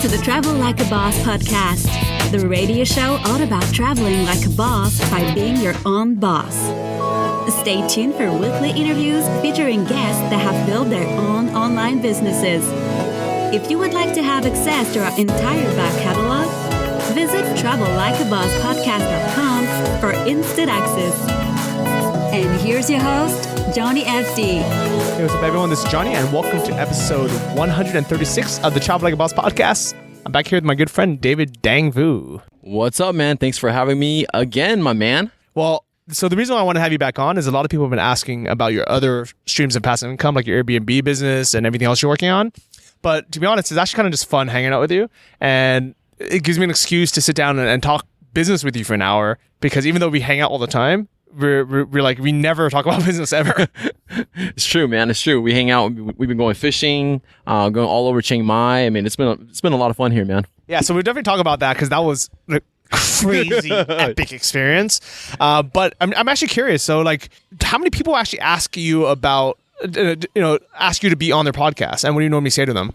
to the Travel Like a Boss podcast, the radio show all about traveling like a boss by being your own boss. Stay tuned for weekly interviews featuring guests that have built their own online businesses. If you would like to have access to our entire back catalog, visit travellikeabosspodcast.com for instant access. And here's your host, Johnny FD. Hey, what's up, everyone? This is Johnny, and welcome to episode 136 of the Travel Like a Boss podcast. I'm back here with my good friend, David Dang Vu. What's up, man? Thanks for having me again, my man. Well, so the reason why I want to have you back on is a lot of people have been asking about your other streams of passive income, like your Airbnb business and everything else you're working on. But to be honest, it's actually kind of just fun hanging out with you, and it gives me an excuse to sit down and talk business with you for an hour, because even though we hang out all the time, we're like, we never talk about business ever. It's true, man. It's true. We hang out. We've been going fishing, going all over Chiang Mai. I mean, it's been a lot of fun here, man. Yeah, so we'll definitely talk about that, because that was a crazy epic experience. But I'm actually curious. So, like, how many people actually ask you about, ask you to be on their podcast, and what do you normally say to them?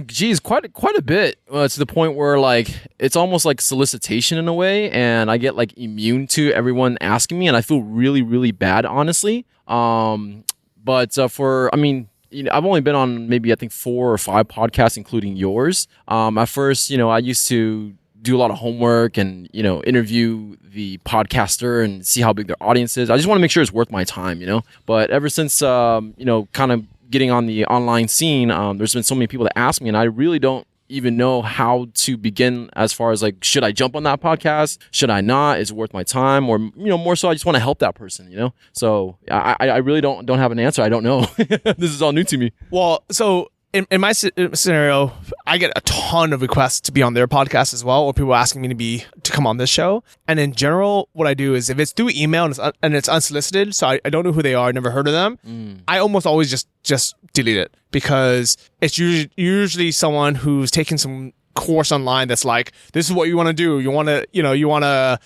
Geez, quite a bit. To the point where, like, it's almost like solicitation in a way, and I get like immune to everyone asking me, and I feel really, really bad, honestly. But I've only been on maybe I think 4 or 5 podcasts, including yours. At first, I used to do a lot of homework and, interview the podcaster and see how big their audience is. I just want to make sure it's worth my time, But ever since, kind of getting on the online scene, there's been so many people that ask me, and I really don't even know how to begin as far as, like, should I jump on that podcast? Should I not? Is it worth my time? Or, more so I just want to help that person, So I really don't have an answer. I don't know. This is all new to me. Well, so in my scenario, I get a ton of requests to be on their podcast as well, or people asking me to come on this show. And in general, what I do is, if it's through email and it's unsolicited, so I don't know who they are, I never heard of them, I almost always just delete it, because it's usually someone who's taking some course online that's like, this is what you want to do. You want to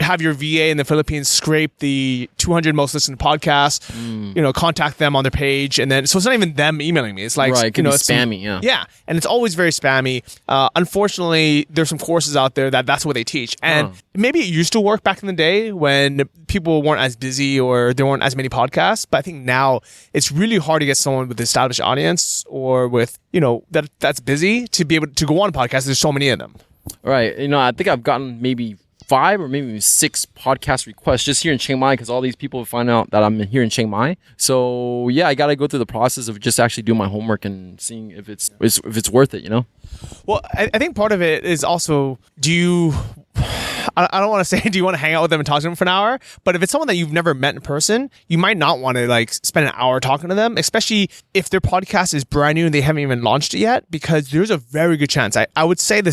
have your VA in the Philippines scrape the 200 most listened podcasts, contact them on their page, and then, so it's not even them emailing me. It's like, right, it can be spammy, yeah, and it's always very spammy. Unfortunately, there's some courses out there that's what they teach, and maybe it used to work back in the day when people weren't as busy or there weren't as many podcasts, but I think now it's really hard to get someone with an established audience or with, that's busy to be able to go on a podcast. There's so many of them. Right. I think I've gotten maybe 5 or maybe 6 podcast requests just here in Chiang Mai, because all these people find out that I'm here in Chiang Mai. So yeah, I got to go through the process of just actually doing my homework and seeing if it's worth it, Well, I think part of it is also, I don't want to say, do you want to hang out with them and talk to them for an hour? But if it's someone that you've never met in person, you might not want to, like, spend an hour talking to them, especially if their podcast is brand new and they haven't even launched it yet, because there's a very good chance. I would say the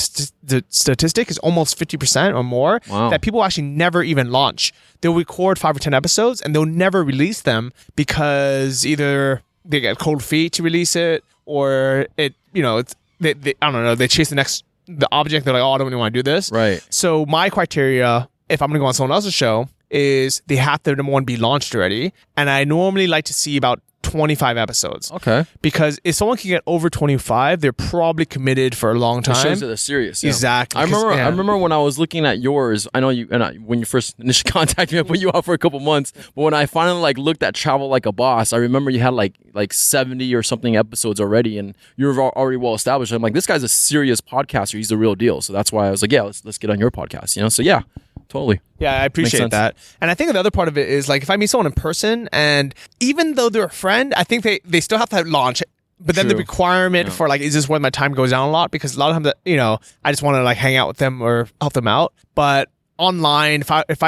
statistic is almost 50% or more that people actually never even launch. They'll record 5 or 10 episodes and they'll never release them, because either they get cold feet to release it, or I don't know, they chase the object. They're like, oh, I don't really want to do this. Right. So my criteria, if I'm going to go on someone else's show, is they have to, number one, be launched already. And I normally like to see about 25 episodes. Okay. Because if someone can get over 25, they're probably committed for a long time. It shows that they're serious. Yeah. Exactly. I remember when I was looking at yours, I know you, when you first initially contacted me, I put you out for a couple months. But when I finally looked at Travel Like a Boss, I remember you had like 70 or something episodes already, and you were already well established. I'm like, this guy's a serious podcaster. He's the real deal. So that's why I was like, yeah, let's get on your podcast. So yeah. Totally. Yeah, I appreciate that. And I think the other part of it is, like, if I meet someone in person, and even though they're a friend, I think they still have to launch. But then the requirement for, like, is this where my time goes down a lot? Because a lot of times, I just want to, like, hang out with them or help them out. But online,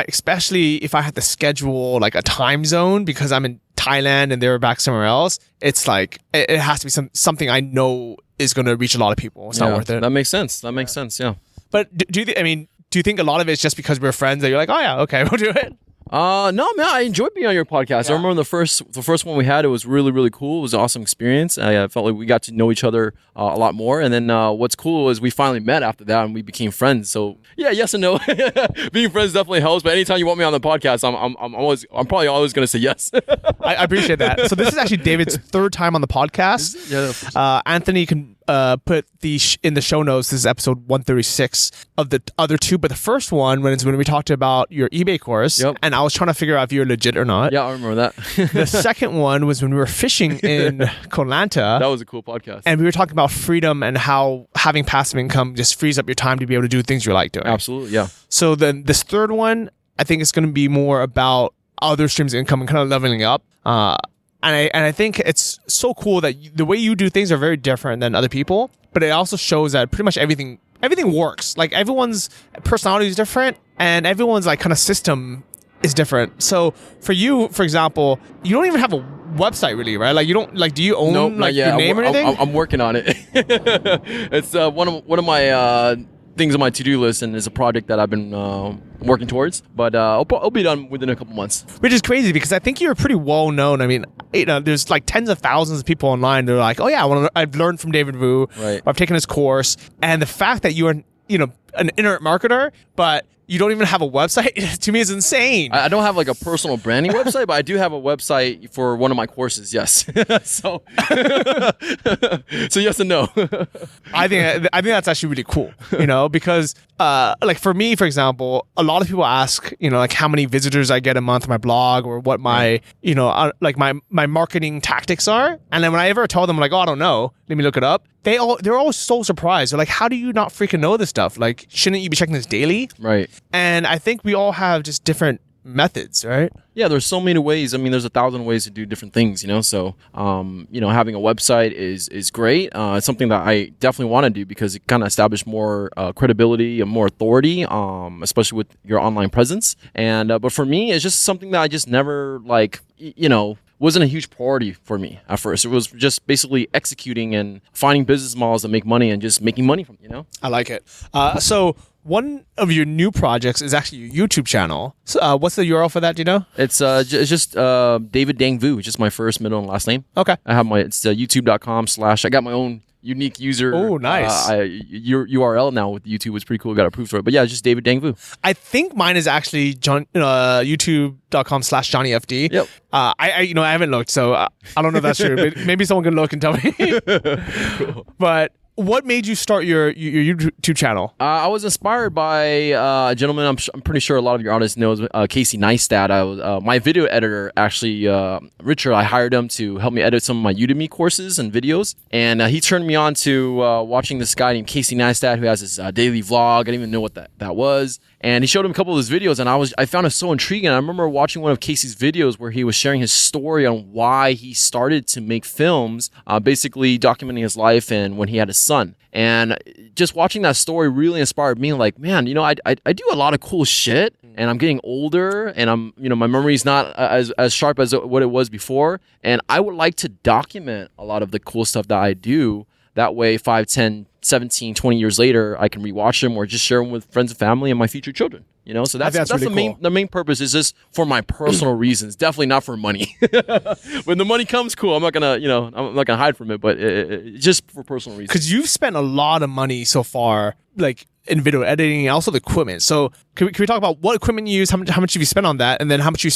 especially if I had to schedule, like, a time zone because I'm in Thailand and they're back somewhere else, it's like, it has to be something I know is going to reach a lot of people. It's not worth it. That makes sense. Yeah. But do you think a lot of it's just because we're friends that you're like, oh yeah, okay, we'll do it? No, man, I enjoyed being on your podcast. Yeah. I remember the first one we had, it was really, really cool. It was an awesome experience. I felt like we got to know each other a lot more. And then what's cool is we finally met after that and we became friends. So yeah, yes and no. Being friends definitely helps. But anytime you want me on the podcast, I'm probably always going to say yes. I appreciate that. So this is actually David's third time on the podcast. Yeah. Anthony can put in the show notes. This is episode 136 of the other two, but the first one when we talked about your eBay course, and I was trying to figure out if you're legit or not. Yeah, I remember that. The second one was when we were fishing in Koh Lanta. That was a cool podcast. And we were talking about freedom and how having passive income just frees up your time to be able to do things you like doing. Absolutely, yeah. So then this third one, I think it's going to be more about other streams of income and kind of leveling up. And I think it's so cool that the way you do things are very different than other people, but it also shows that pretty much everything works. Like everyone's personality is different and everyone's like kind of system is different. So for you, for example, you don't even have a website really, right? Like you don't do you own your name or anything? I'm working on it. It's one of my things on my to-do list, and is a project that I've been working towards, but I'll be done within a couple months. Which is crazy because I think you're pretty well known. I mean, there's like tens of thousands of people online that are like, oh yeah, I've learned from David Vu, right. I've taken his course, and the fact that you are an internet marketer, but you don't even have a website, to me is insane. I don't have like a personal branding website, but I do have a website for one of my courses, yes. So yes and no. I think that's actually really cool, because like for me, for example, a lot of people ask, like how many visitors I get a month on my blog or what my, like my marketing tactics are. And then when I ever tell them like, oh, I don't know, let me look it up. They're always so surprised. They're like, how do you not freaking know this stuff? Like, shouldn't you be checking this daily? Right. And I think we all have just different methods, right? Yeah, there's so many ways. I mean, there's 1,000 ways to do different things, So, having a website is great. It's something that I definitely want to do because it kind of establishes more credibility and more authority, especially with your online presence. And but for me, it's just something that I just never wasn't a huge priority for me at first. It was just basically executing and finding business models that make money and just making money from it, I like it. So one of your new projects is actually your YouTube channel. So, what's the URL for that? Do you know? It's just David Dang Vu, just my first, middle, and last name. Okay. I have it's youtube.com/ I got my own unique user. Oh, nice. Your URL now with YouTube was pretty cool. Got approved for it. But yeah, just David Dang Vu. I think mine is actually youtube.com/JohnnyFD. Yep. I haven't looked, so I don't know if that's true. But maybe someone can look and tell me. Cool. But what made you start your YouTube channel? I was inspired by a gentleman I'm pretty sure a lot of your audience knows, Casey Neistat. My video editor, actually, Richard, I hired him to help me edit some of my Udemy courses and videos. And he turned me on to watching this guy named Casey Neistat who has his daily vlog. I didn't even know what that was. And he showed him a couple of his videos, and I found it so intriguing. I remember watching one of Casey's videos where he was sharing his story on why he started to make films, basically documenting his life and when he had a son. And just watching that story really inspired me. Like, man, I do a lot of cool shit, and I'm getting older, and I'm, my memory's not as sharp as what it was before. And I would like to document a lot of the cool stuff that I do. That way, 5, 10, 17, 20 years later, I can rewatch them or just share them with friends and family and my future children. So that's really the main cool. The main purpose is just for my personal reasons. Definitely not for money. When the money comes, cool. I'm not gonna hide from it, but just for personal reasons. Because you've spent a lot of money so far, like in video editing and also the equipment. So can we talk about what equipment you use? How much have you spent on that? And then how much have you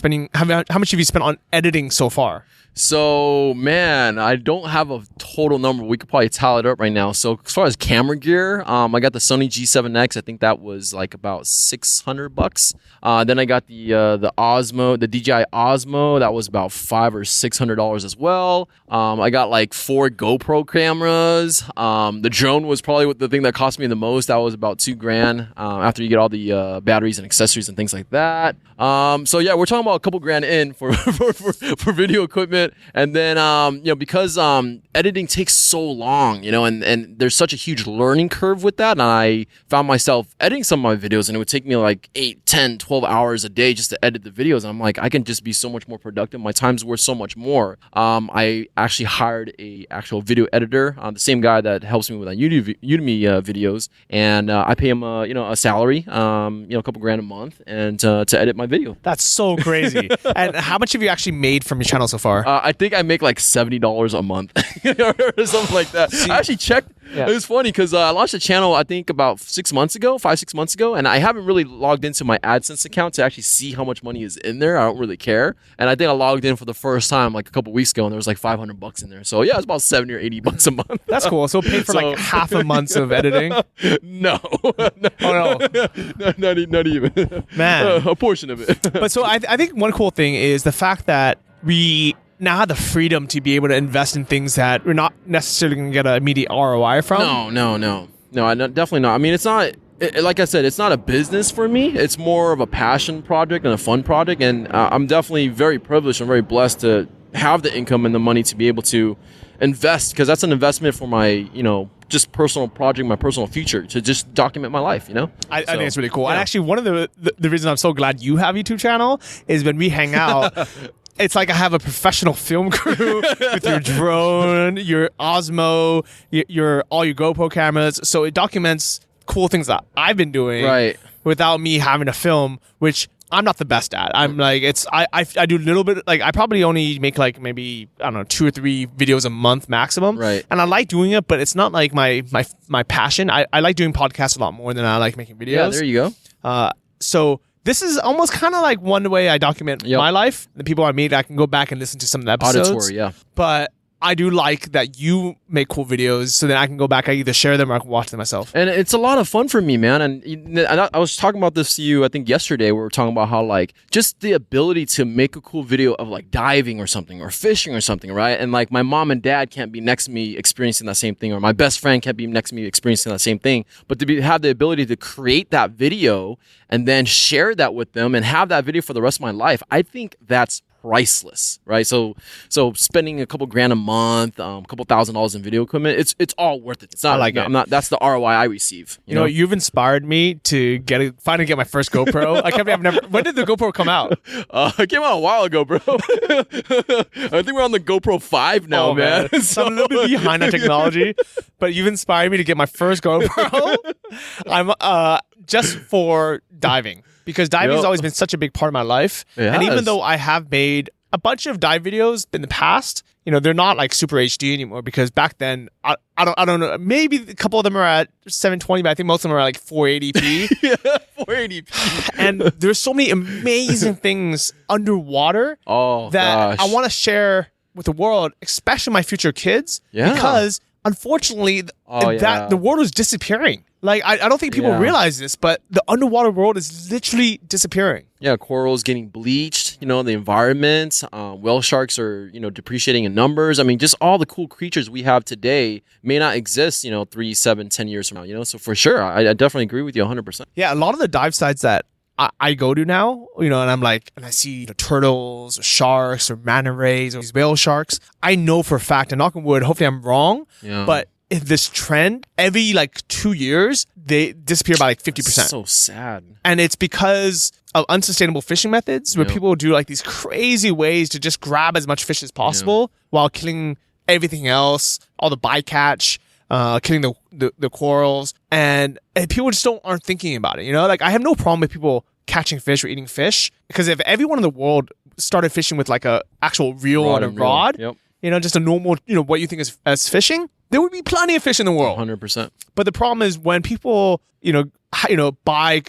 spent on editing so far? So, man, I don't have a total number. We could probably tally it up right now. So, as far as camera gear, I got the Sony G7X. I think that was like about $600. Then I got the Osmo, the DJI Osmo. That was about $500 or $600 as well. I got like 4 GoPro cameras. The drone was probably the thing that cost me the most. That was about $2,000. After you get all the batteries and accessories and things like that. So yeah, we're talking about a couple grand in for video equipment. And then, because editing takes so long, and there's such a huge learning curve with that. And I found myself editing some of my videos, and it would take me like 8, 10, 12 hours a day just to edit the videos. And I'm like, I can just be so much more productive. My time's worth so much more. I actually hired a actual video editor, the same guy that helps me with my Udemy videos. And I pay him, a salary, a couple grand a month, and to edit my video. That's so crazy. And how much have you actually made from your channel so far? I think I make like $70 a month or something like that. I actually checked Yeah. It was funny because I launched a channel, I think about 6 months ago, 5-6 months ago, and I haven't really logged into my AdSense account to actually see how much money is in there. I don't really care. And I think I logged in for the first time like a couple weeks ago, and there was like $500 in there. So yeah, it's about $70 or $80 a month. That's cool. So paid for like half a month's of editing. No. Oh no. Not even. Man. A portion of it. But so I think one cool thing is the fact that we now have the freedom to be able to invest in things that we're not necessarily going to get an immediate ROI from. No, definitely not. I mean, it's not, like I said, it's not a business for me. It's more of a passion project and a fun project. And I'm definitely very privileged and very blessed to have the income and the money to be able to invest, because that's an investment for my, just personal project, my personal future, to just document my life, I think it's really cool. Yeah. And actually, one of the reasons I'm so glad you have a YouTube channel is when we hang out, it's like I have a professional film crew with your drone, your Osmo, your all your GoPro cameras. So it documents cool things that I've been doing without me having to film, which I'm not the best at. I'm like, I do a little bit, like I probably only make like maybe, I don't know, 2 or 3 videos a month maximum. Right. And I like doing it, but it's not like my passion. I like doing podcasts a lot more than I like making videos. Yeah, there you go. So this is almost kind of like one way I document my life. The people I meet, I can go back and listen to some of the episodes. Auditory, yeah. But I do like that you make cool videos, so then I can go back, I either share them or I can watch them myself. And it's a lot of fun for me, man. And I was talking about this to you, I think yesterday. We were talking about how like just the ability to make a cool video of like diving or something or fishing or something, right? And like my mom and dad can't be next to me experiencing that same thing, or my best friend can't be next to me experiencing that same thing. But to have the ability to create that video and then share that with them and have that video for the rest of my life, I think that's priceless, right? So spending a couple grand a month, a couple $1,000s in video equipment, it's all worth it. It's not like I'm not. That's the ROI I receive. You know, you've inspired me to finally get my first GoPro. I've never. When did the GoPro come out? It came out a while ago, bro. I think we're on the GoPro 5 now, man. So I'm a little bit behind on technology, but you've inspired me to get my first GoPro. I'm just for diving. Because diving has always been such a big part of my life. And even though I have made a bunch of dive videos in the past, they're not like super HD anymore, because back then, I don't know, maybe a couple of them are at 720, but I think most of them are like 480p. Yeah, 480p. And there's so many amazing things underwater that I want to share with the world, especially my future kids. Yeah. Because unfortunately, the world is disappearing. Like, I don't think people realize this, but the underwater world is literally disappearing. Yeah, corals getting bleached, the environment, whale sharks are, depreciating in numbers. I mean, just all the cool creatures we have today may not exist, 3, 7, 10 years from now, So for sure, I definitely agree with you 100%. Yeah, a lot of the dive sites that I go to now, and I'm like, and I see turtles or sharks or manta rays or these whale sharks. I know for a fact, and knock on wood, hopefully I'm wrong, but if this trend, every like 2 years, they disappear by like 50%. That's so sad. And it's because of unsustainable fishing methods where people do like these crazy ways to just grab as much fish as possible while killing everything else, all the bycatch, killing the corals. And people just aren't thinking about it, Like, I have no problem with people catching fish or eating fish, because if everyone in the world started fishing with like a actual reel and a rod, just a normal, what you think is as fishing, there would be plenty of fish in the world. 100%. But the problem is when people, buy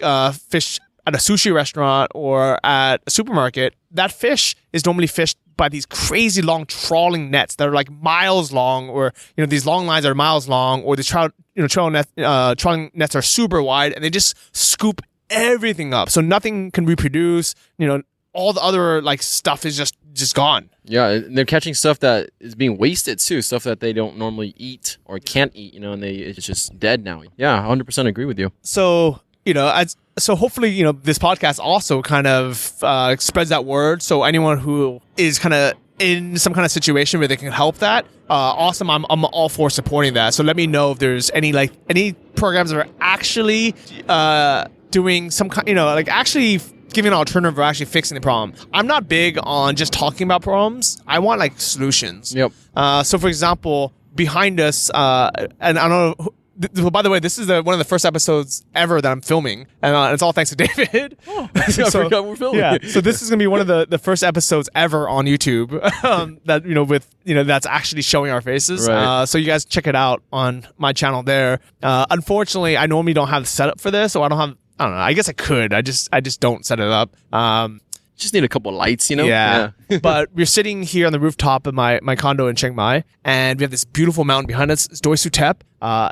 fish at a sushi restaurant or at a supermarket, that fish is normally fished by these crazy long trawling nets that are like miles long, or, these long lines are miles long, or the trawling nets are super wide, and they just scoop everything up. So nothing can reproduce, all the other like stuff is just gone. Yeah, and they're catching stuff that is being wasted too, stuff that they don't normally eat or can't eat, and it's just dead now. Yeah, 100% agree with you. So, so hopefully, this podcast also kind of spreads that word. So anyone who is kind of in some kind of situation where they can help that, awesome. I'm all for supporting that. So let me know if there's any programs that are actually doing some kind, actually giving an alternative or actually fixing the problem. I'm not big on just talking about problems. I want like solutions. Yep. So for example, behind us, and I don't know, well, by the way, this is one of the first episodes ever that I'm filming, and it's all thanks to David. Oh, I forgot we're filming. Yeah, so this is gonna be one of the first episodes ever on YouTube that that's actually showing our faces. Right. So you guys check it out on my channel there. Unfortunately, I normally don't have the setup for this, so I don't know. I guess I could. I just don't set it up. Just need a couple of lights, Yeah. But we're sitting here on the rooftop of my condo in Chiang Mai, and we have this beautiful mountain behind us. It's Doi Suthep.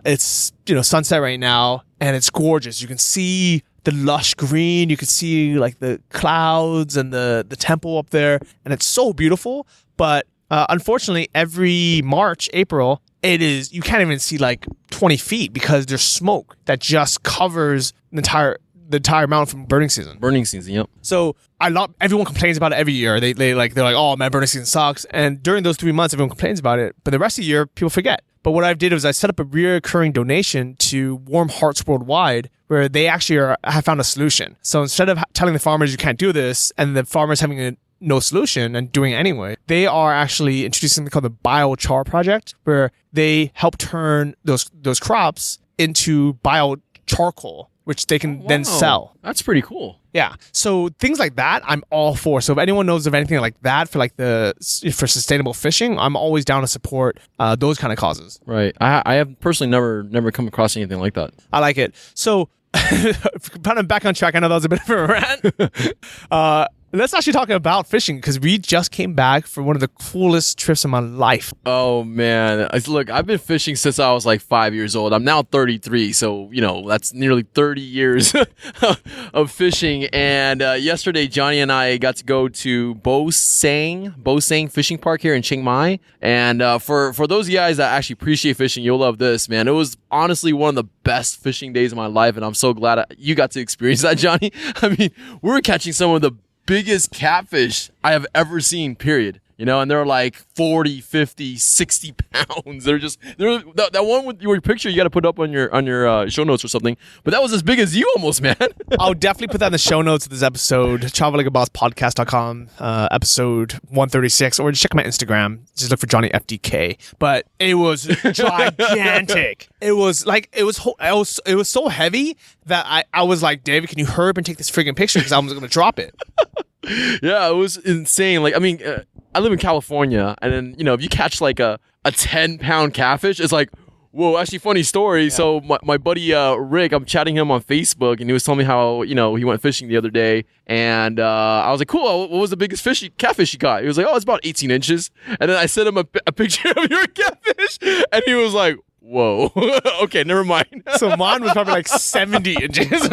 It's sunset right now, and it's gorgeous. You can see the lush green. You can see like the clouds and the temple up there, and it's so beautiful. But unfortunately, every March, April, you can't even see like 20 feet because there's smoke that just covers the entire mountain from burning season. Burning season, yep. So everyone complains about it every year. They're like, oh man, burning season sucks. And during those 3 months, everyone complains about it. But the rest of the year, people forget. But what I did was I set up a reoccurring donation to Warm Hearts Worldwide, where they actually have found a solution. So instead of telling the farmers you can't do this, and the farmers having no solution and doing it anyway, they are actually introducing something called the Biochar Project, where they help turn those crops into biocharcoal, which they can then sell. That's pretty cool. Yeah. So things like that, I'm all for. So if anyone knows of anything like that for sustainable fishing, I'm always down to support those kind of causes. Right. I have personally never come across anything like that. I like it. So kind of back on track. I know that was a bit of a rant. Let's actually talk about fishing, because we just came back for one of the coolest trips of my life. Oh, man. Look, I've been fishing since I was like 5 years old. I'm now 33, so, that's nearly 30 years of fishing. And yesterday, Johnny and I got to go to Bo Sang Fishing Park here in Chiang Mai. And for those guys that actually appreciate fishing, you'll love this, man. It was honestly one of the best fishing days of my life, and I'm so glad you got to experience that, Johnny. I mean, we were catching some of the biggest catfish I have ever seen, period. And they're like 40, 50, 60 pounds. They're that one with your picture you got to put up on your show notes or something. But that was as big as you almost, man. I'll definitely put that in the show notes of this episode, travellikeabosspodcast.com, episode 136, or just check my Instagram. Just look for Johnny FDK. But it was gigantic. It was so heavy that I was like, David, can you hurry up and take this friggin' picture, because I was going to drop it. Yeah, it was insane. Like, I mean, I live in California, and then, if you catch like a 10-pound catfish, it's like, whoa, actually funny story. Yeah. So my buddy Rick, I'm chatting him on Facebook, and he was telling me how, he went fishing the other day, and I was like, cool, what was the biggest catfish you caught? He was like, oh, it's about 18 inches. And then I sent him a picture of your catfish, and he was like, whoa, okay, never mind. So mine was probably like 70 inches.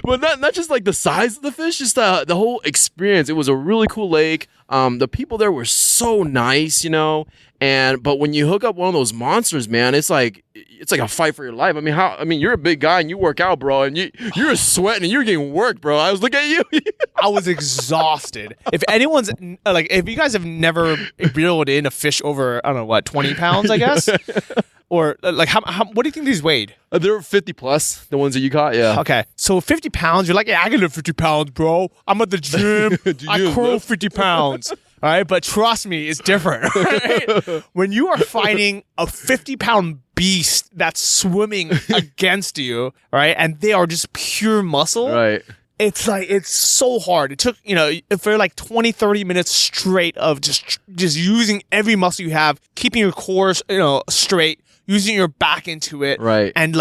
But not just like the size of the fish, just the whole experience. It was a really cool lake. The people there were so nice, but when you hook up one of those monsters, man, it's like a fight for your life. I mean, you're a big guy and you work out, bro, and you're sweating and you're getting worked, bro. I was looking at you. I was exhausted. If you guys have never reeled in a fish over, I don't know what, 20 pounds, I guess. Or like, how? What do you think these weighed? They're 50 plus, the ones that you caught, yeah. Okay, so 50 pounds, you're like, yeah, I can lift 50 pounds, bro. I'm at the gym. I curl 50 pounds. All right, but trust me, it's different. Right? When you are fighting a 50-pound beast that's swimming against you, right, and they are just pure muscle, right? It's so hard. It took, for like 20, 30 minutes straight of just using every muscle you have, keeping your core, straight, using your back into it. Right. And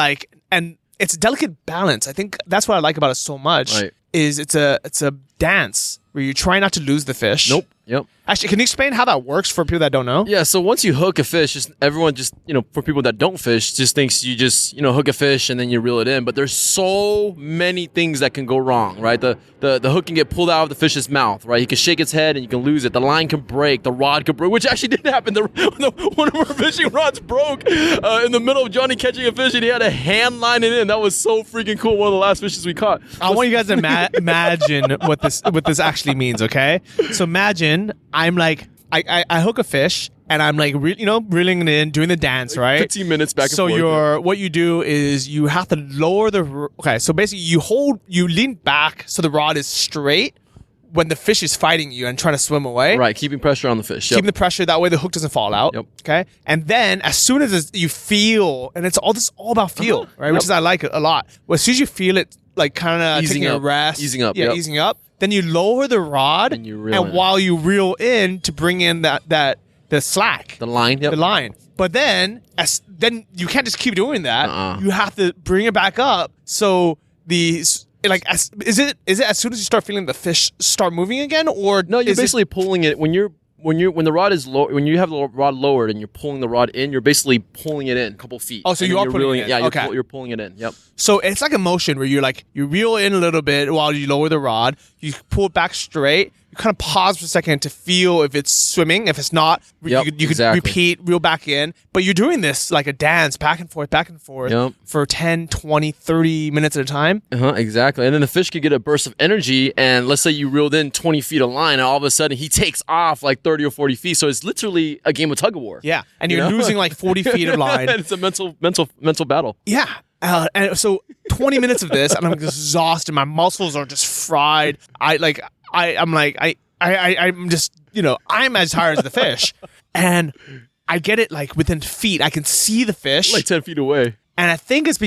it's a delicate balance. I think that's what I like about it so much. Right. Is it's a dance where you try not to lose the fish. Nope. Yep. Actually, can you explain how that works for people that don't know? Yeah, so once you hook a fish, everyone for people that don't fish, just thinks you just, hook a fish and then you reel it in. But there's so many things that can go wrong, right? The hook can get pulled out of the fish's mouth, right? He can shake its head and you can lose it. The line can break, the rod could break, which actually did happen. One of our fishing rods broke in the middle of Johnny catching a fish, and he had a hand line it in. That was so freaking cool. One of the last fishes we caught. I want you guys to imagine what this actually means, okay? So imagine I'm like, I hook a fish and I'm like, reeling it in, doing the dance, right? 15 minutes back and forth. So what you do is you have to lower so basically you lean back so the rod is straight when the fish is fighting you and trying to swim away. Right, keeping pressure on the fish. Keeping the pressure, that way the hook doesn't fall out. Yep. Okay. And then as soon as you feel, and it's all about feel, right? Yep. Which is I like a lot. Well, as soon as you feel it, like kind of taking a up. rest, Easing up. yeah, Yep. easing up. Then you lower the rod, And you reel in. while you reel in to bring in the slack, The line. Yep. the line. But then you can't just keep doing that. You have to bring it back up. So is it as soon as you start feeling the fish start moving again, or No, you're basically pulling it when the rod is low. When you have the rod lowered and you're pulling the rod in, you're basically pulling it in a couple feet. Oh, so you are pulling reeling it in. Yeah, Okay. you're pulling it in. Yep. So it's like a motion where you reel in a little bit while you lower the rod. You pull it back straight. You kind of pause for a second to feel if it's swimming. If it's not, Yep, you could exactly. repeat, reel back in. But you're doing this like a dance, back and forth Yep. for 10, 20, 30 minutes at a time. Exactly. And then the fish could get a burst of energy, and let's say you reeled in 20 feet of line, and all of a sudden he takes off like 30 or 40 feet. So it's literally a game of tug of war. Yeah. And you're losing like 40 feet of line. It's a mental battle. Yeah. And so 20 minutes of this, and I'm exhausted. My muscles are just fried. I'm just, I'm as tired as the fish. And I get it like within feet. I can see the fish. Like 10 feet away. And I think it's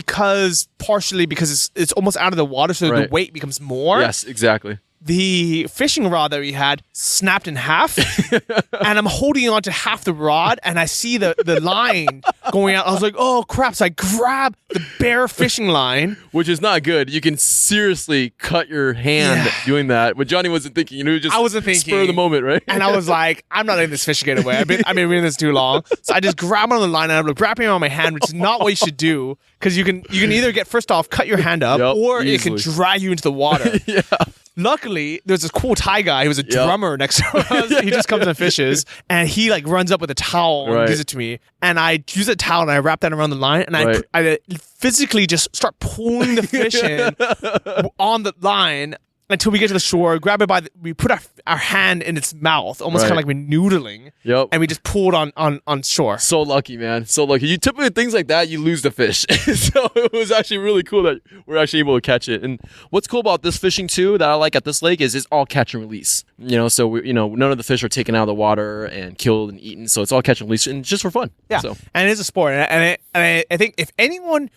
partially because it's almost out of the water, so the Right. weight becomes more. Yes, exactly. The fishing rod that we had snapped in half, and I'm holding on to half the rod, and I see the line going out. I was like, oh, crap. So I grab the bare fishing line. Which is not good. You can seriously cut your hand doing that. But Johnny wasn't thinking. Just I wasn't thinking. spur of the moment, right? And I was like, I'm not letting this fish get away. I've been reading this too long. So I just grab it on the line, and I'm like, wrapping it on my hand, which is not what you should do. Because you can either get, first off, cut your hand up, Yep, or it can easily. drag you into the water. Yeah. Luckily, there's this cool Thai guy who was a drummer next to us. He just comes and fishes, and he like runs up with a towel and Right. gives it to me. And I use a towel and I wrap that around the line, and Right. I physically just start pulling the fish in on the line until we get to the shore. Grab it we put our hand in its mouth, almost Right. kind of like we're noodling. Yep. And we just pulled on shore. So lucky, man. So lucky. You typically things like that, you lose the fish. So it was actually really cool that we're actually able to catch it. And what's cool about this fishing too that I like at this lake is it's all catch and release. So none of the fish are taken out of the water and killed and eaten. So it's all catch and release and just for fun. Yeah, So and it is a sport, and I think if anyone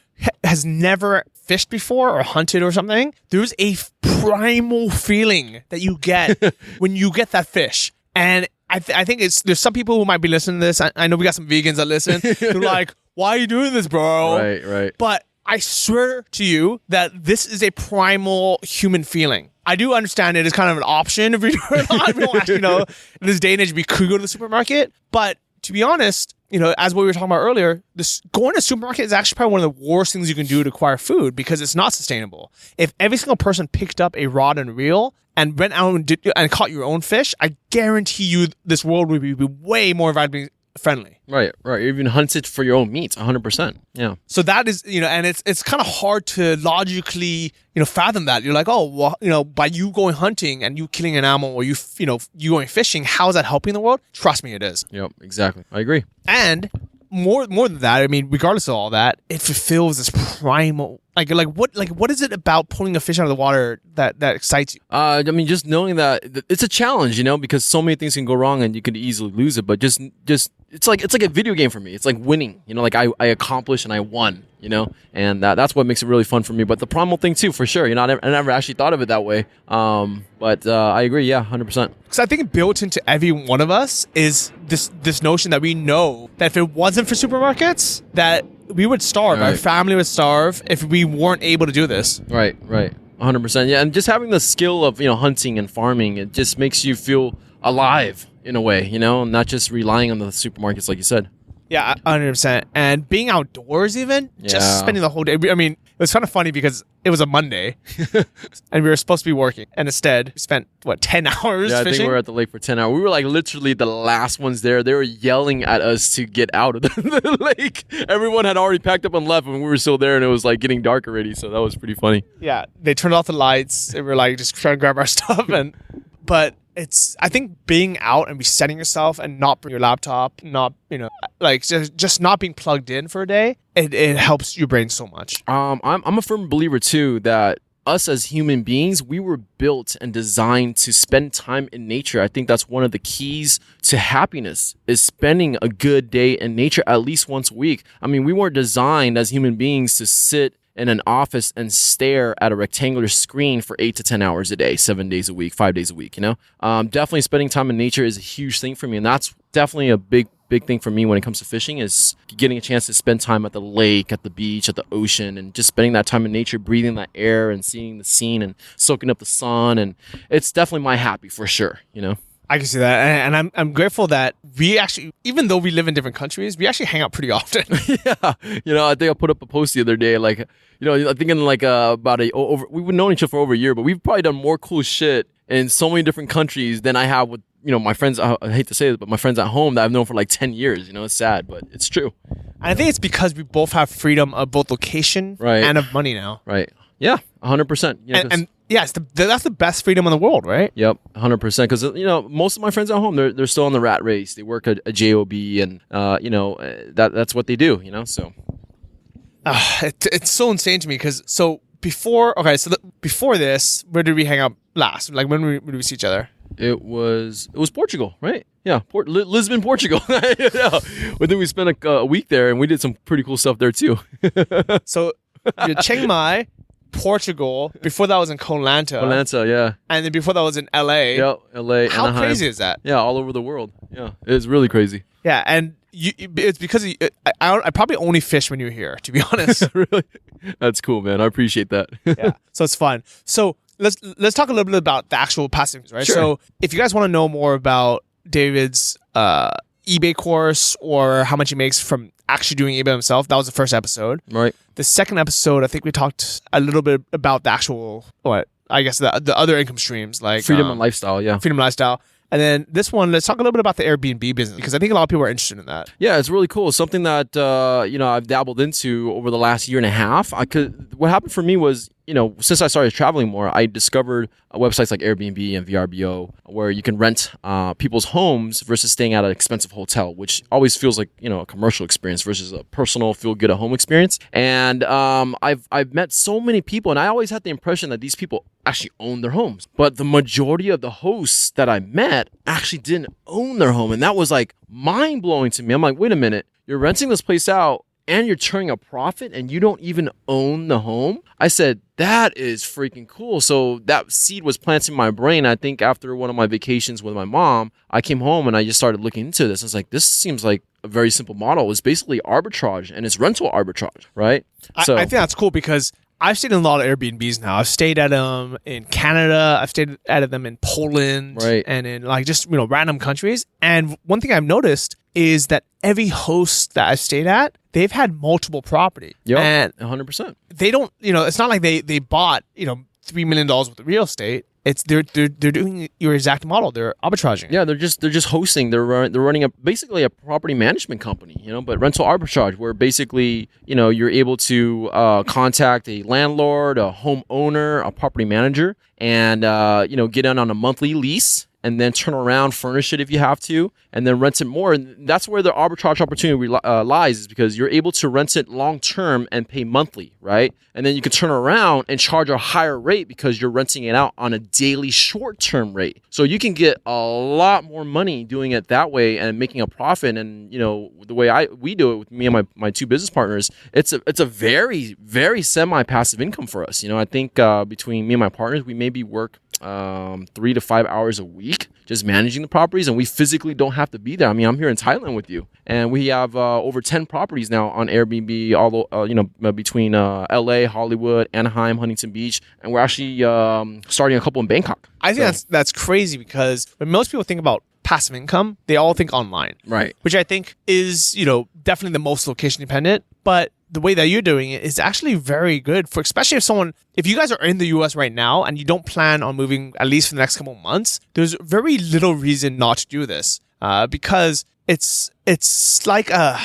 has never fished before or hunted or something, there's a primal feeling that you get when you get that fish. And I think there's some people who might be listening to this. I know we got some vegans that listen. They're like, "Why are you doing this, bro?" Right. But I swear to you that this is a primal human feeling. I do understand it is kind of an option if we don't actually in this day and age we could go to the supermarket, but to be honest, as what we were talking about earlier, going to the supermarket is actually probably one of the worst things you can do to acquire food because it's not sustainable. If every single person picked up a rod and reel and went out and caught your own fish, I guarantee you this world would be way more environmentally friendly. Right. Even hunt it for your own meat, 100%. Yeah. So that is, and it's kind of hard to logically, fathom that. You're like, oh, well, by you going hunting and you killing an animal or you going fishing, how is that helping the world? Trust me, it is. Yep, exactly. I agree. And more than that, I mean, regardless of all that, it fulfills this primal, what is it about pulling a fish out of the water that excites you? Just knowing that it's a challenge, because so many things can go wrong and you could easily lose it. But just it's like a video game for me. It's like winning, like I accomplished and I won, and that's what makes it really fun for me. But the primal thing too, for sure. I never actually thought of it that way. But I agree. Yeah, 100%. Because I think built into every one of us is this notion that we know that if it wasn't for supermarkets, that we would starve. Right. Our family would starve if we weren't able to do this. Right. 100%. Yeah, and just having the skill of, hunting and farming, it just makes you feel alive in a way, not just relying on the supermarkets like you said. Yeah, 100%. And being outdoors even, just spending the whole day. I mean, it was kind of funny because it was a Monday and we were supposed to be working. And instead, we spent, 10 hours I fishing? think we were at the lake for 10 hours. We were like literally the last ones there. They were yelling at us to get out of the lake. Everyone had already packed up and left and we were still there and it was like getting dark already. So that was pretty funny. Yeah, they turned off the lights. They were like just trying to grab our stuff. But I think being out and resetting yourself and not bring your laptop, not, just not being plugged in for a day, it helps your brain so much. I'm a firm believer too that us as human beings, we were built and designed to spend time in nature. I think that's one of the keys to happiness, is spending a good day in nature at least once a week. I mean, we weren't designed as human beings to sit in an office and stare at a rectangular screen for 8 to 10 hours a day, 7 days a week, 5 days a week, definitely spending time in nature is a huge thing for me. And that's definitely a big thing for me when it comes to fishing, is getting a chance to spend time at the lake, at the beach, at the ocean, and just spending that time in nature, breathing that air and seeing the scene and soaking up the sun. And it's definitely my happy for sure, I can see that, and I'm grateful that we actually, even though we live in different countries, we actually hang out pretty often. Yeah, I think I put up a post the other day, like, I think in like about we've known each other for over a year, but we've probably done more cool shit in so many different countries than I have with my friends. I hate to say this, but my friends at home that I've known for like 10 years. It's sad, but it's true. And I think it's because we both have freedom of both location and of money now. Right. Yeah, 100%. And yeah, that's the best freedom in the world, right? Yep, 100%. Because most of my friends at home, they're still on the rat race. They work a job, and that's what they do. So it's so insane to me because before this, where did we hang out last? Like when did we see each other? It was Portugal, right? Yeah, Lisbon, Portugal. Yeah. I think we spent a week there, and we did some pretty cool stuff there too. So Chiang Mai, Portugal. Before that was in Koh Lanta. Yeah. And then before that was in LA. Yeah, LA. How Anaheim. crazy is that? Yeah, all over the world. Yeah, it's really crazy. Yeah, and it's because I probably only fish when you're here, to be honest. Really? That's cool, man. I appreciate that. Yeah, so it's fun. So let's talk a little bit about the actual passive, right? Sure. So if you guys want to know more about David's eBay course or how much he makes from actually doing eBay himself, that was the first episode. Right. The second episode, I think we talked a little bit about the actual, the other income streams, like freedom and lifestyle. Yeah. Freedom and lifestyle. And then this one, let's talk a little bit about the Airbnb business, because I think a lot of people are interested in that. Yeah, it's really cool. Something that I've dabbled into over the last year and a half. What happened for me was, since I started traveling more, I discovered websites like Airbnb and VRBO, where you can rent people's homes versus staying at an expensive hotel, which always feels like a commercial experience versus a personal feel good at home experience. And I've met so many people, and I always had the impression that these people actually own their homes, but the majority of the hosts that I met actually didn't own their home, and that was like mind blowing to me. I'm like, wait a minute, you're renting this place out and you're turning a profit and you don't even own the home? I said, that is freaking cool. So that seed was planted in my brain. I think after one of my vacations with my mom, I came home and I just started looking into this. I was like, this seems like a very simple model. It's basically arbitrage, and it's rental arbitrage, right? I think that's cool because I've stayed in a lot of Airbnbs now. I've stayed at them in Canada. I've stayed at them in Poland, right, and in random countries. And one thing I've noticed is that every host that I've stayed at, they've had multiple property. Yeah, and 100%. They don't, it's not like they bought $3 million worth of real estate. It's they're doing your exact model. They're arbitraging. Yeah, they're just hosting. They're running basically a property management company, but rental arbitrage, where basically you're able to contact a landlord, a homeowner, a property manager, and get in on a monthly lease, and then turn around, furnish it if you have to, and then rent it more. And that's where the arbitrage opportunity lies, is because you're able to rent it long term and pay monthly, right? And then you can turn around and charge a higher rate because you're renting it out on a daily short term rate. So you can get a lot more money doing it that way and making a profit. And the way we do it with me and my two business partners, it's a very, very semi-passive income for us. I think between me and my partners, we maybe work 3 to 5 hours a week just managing the properties, and we physically don't have to be there. I mean, I'm here in Thailand with you, and we have over 10 properties now on Airbnb, between LA, Hollywood, Anaheim, Huntington Beach, and we're actually starting a couple in Bangkok. I think that's crazy, because when most people think about passive income, they all think online, right? Which I think is definitely the most location dependent, but the way that you're doing it is actually very good for, especially if you guys are in the US right now and you don't plan on moving at least for the next couple of months, there's very little reason not to do this, because it's like a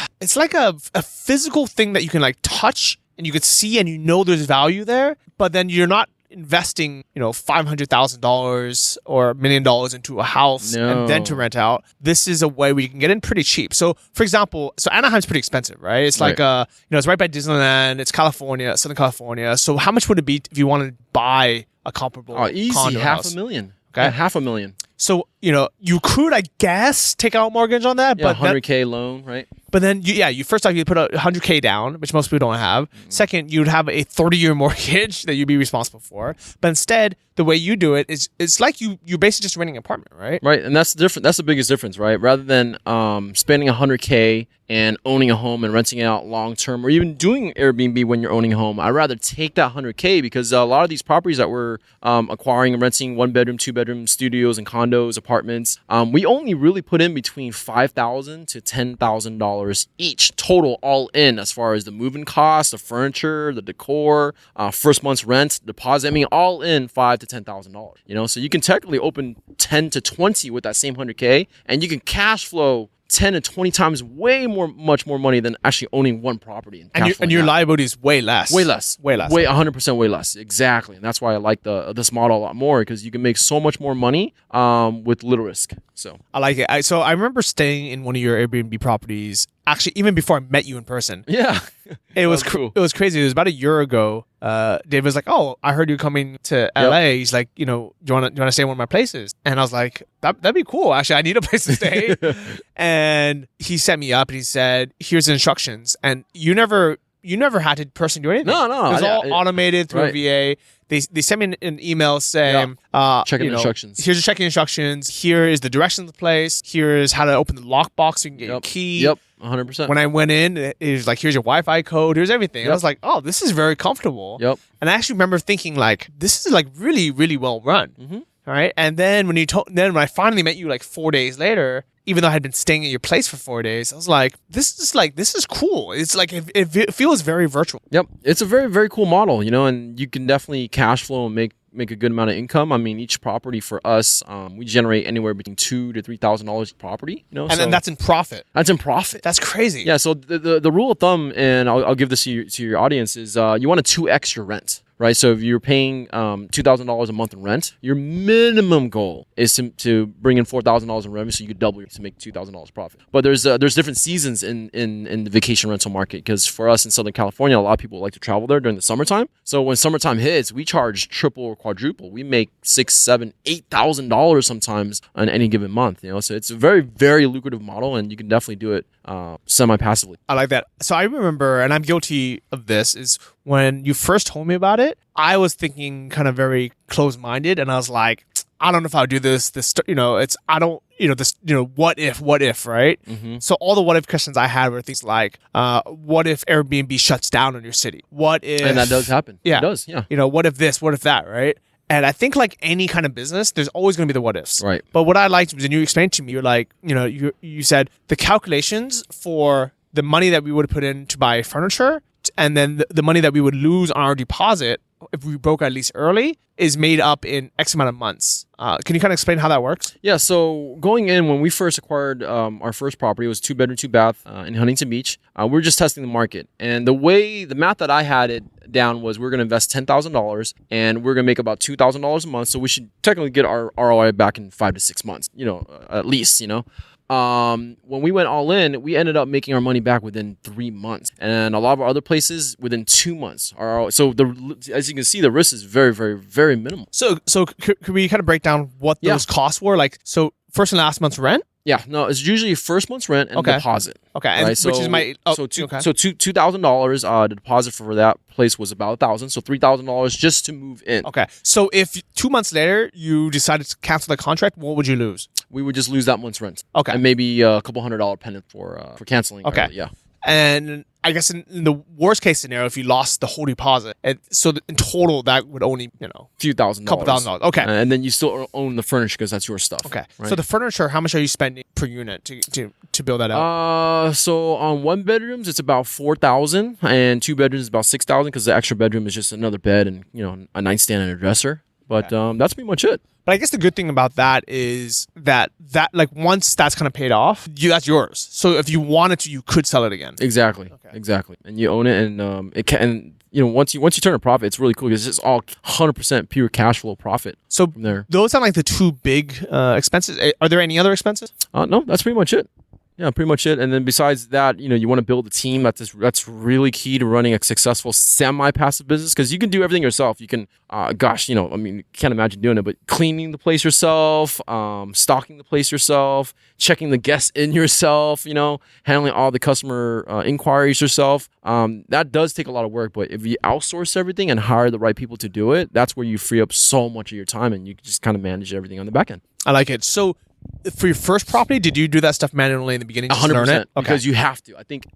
physical thing that you can touch and you can see, and there's value there, but then you're not investing, $500,000 or $1 million into a house and then to rent out. This is a way where you can get in pretty cheap. So, for example, Anaheim's pretty expensive, right? It's like, it's right by Disneyland. It's California, Southern California. So how much would it be if you wanted to buy a comparable easy, condo house? $500,000. Okay. $500,000. So, you could, I guess, take out a mortgage on that. Yeah, but $100K loan, right? But then, you first off, you put $100K down, which most people don't have. Second, you'd have a 30-year mortgage that you'd be responsible for. But instead, the way you do it is, it's like you're basically just renting an apartment, right? Right, and that's the biggest difference, right? Rather than spending $100K and owning a home and renting it out long term, or even doing Airbnb when you're owning a home, I'd rather take that $100K because a lot of these properties that we're acquiring and renting 1-bedroom, 2-bedroom studios and condos, apartments, we only really put in between $5,000 to $10,000 each total, all in, as far as the moving costs, the furniture, the decor, first month's rent, deposit. I mean, all in $5,000 to $10,000. So you can technically open 10 to 20 with that same $100K, and you can cash flow 10 to 20 times much more money than actually owning one property. And your liability is way less. Way less. 100% way less. Exactly. And that's why I like this model a lot more, because you can make so much more money with little risk. So I like it. So I remember staying in one of your Airbnb properties, actually, even before I met you in person. Yeah. It was cool. It was crazy. It was about a year ago. Dave was like, "Oh, I heard you coming to LA." He's like, "Do you want to stay in one of my places?" And I was like, "That'd be cool. Actually, I need a place to stay." And he set me up and he said, "Here's the instructions." And you never had to personally do anything. No. It was all automated through a VA. They sent me an email saying, check-in instructions. Here's your check-in instructions. Here is the directions of the place. Here's how to open the lockbox so you can get your key. Yep, 100%. When I went in, it was like, here's your Wi-Fi code. Here's everything. And I was like, oh, this is very comfortable. Yep. And I actually remember thinking, like, this is like really, really well run. Mm-hmm. All right. And then when I finally met you like 4 days later, even though I had been staying at your place for 4 days, I was like, this is cool. It's like, it feels very virtual. Yep. It's a very, very cool model, and you can definitely cash flow and make a good amount of income. I mean, each property for us, we generate anywhere between $2,000 to $3,000 property, And then that's in profit. That's in profit. That's crazy. Yeah. So the rule of thumb, and I'll give this to your audience, is you want to 2x your rent. Right, so if you're paying $2,000 a month in rent, your minimum goal is to bring in $4,000 in revenue, so you could double to make $2,000 profit. But there's different seasons in the vacation rental market, because for us in Southern California, a lot of people like to travel there during the summertime. So when summertime hits, we charge triple or quadruple. We make $6,000, $7,000, $8,000 sometimes on any given month. So it's a very, very lucrative model, and you can definitely do it semi-passively. I like that. So I remember, and I'm guilty of this, is when you first told me about it, I was thinking kind of very close-minded, and I was like, I don't know if I'll do this, what if, right? Mm-hmm. So all the what if questions I had were things like, what if Airbnb shuts down in your city? What if... And that does happen. Yeah. It does, yeah. What if this, what if that, right? And I think like any kind of business, there's always going to be the what ifs. Right. But what I liked was when you explained to me, you're like, you said the calculations for the money that we would put in to buy furniture and then the money that we would lose on our deposit if we broke our lease early is made up in X amount of months. Can you kind of explain how that works? Yeah, so going in, when we first acquired our first property, it was 2-bedroom, 2-bath in Huntington Beach. We were just testing the market. And the math that I had it down was we're going to invest $10,000 and we're going to make about $2,000 a month. So we should technically get our ROI back in 5 to 6 months, at least. When we went all in, we ended up making our money back within 3 months, and a lot of our other places within 2 months. So as you can see, the risk is very, very, very minimal. So could we kind of break down what those costs were? Like, so first and last month's rent? Yeah, no, it's usually first month's rent and deposit. Okay, and right? which is my $2,000. The deposit for that place was about $1,000, so $3,000 just to move in. Okay, so if 2 months later you decided to cancel the contract, what would you lose? We would just lose that month's rent. Okay, and maybe a couple $100 penalty for canceling. Okay, yeah. And I guess in the worst case scenario, if you lost the whole deposit, so in total that would only few $1,000s, couple $1,000s. Okay, and then you still own the furniture because that's your stuff. Okay, right? So the furniture, how much are you spending per unit to build that out? So on 1 bedrooms it's about $4,000, and 2 bedrooms is about $6,000 because the extra bedroom is just another bed and a nightstand and a dresser. But that's pretty much it. But I guess the good thing about that is that like once that's kind of paid off, that's yours. So if you wanted to, you could sell it again. Exactly. And you own it, and it can. And once you turn a profit, it's really cool because it's all 100% pure cash flow profit. So from there, those are like the two big expenses. Are there any other expenses? No, that's pretty much it. Yeah, pretty much it. And then besides that, you want to build a team. That's really key to running a successful semi-passive business, because you can do everything yourself. You can, you can't imagine doing it, but cleaning the place yourself, stocking the place yourself, checking the guests in yourself, handling all the customer inquiries yourself. That does take a lot of work, but if you outsource everything and hire the right people to do it, that's where you free up so much of your time, and you can just kind of manage everything on the back end. I like it. So for your first property, did you do that stuff manually in the beginning? 100%. Because you have to. I think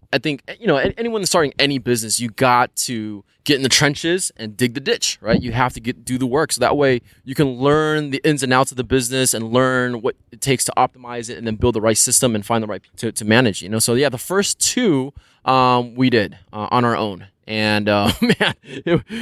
anyone starting any business, you got to get in the trenches and dig the ditch, right? You have to do the work, so that way you can learn the ins and outs of the business and learn what it takes to optimize it, and then build the right system and find the right to manage. So yeah, the first two we did on our own. And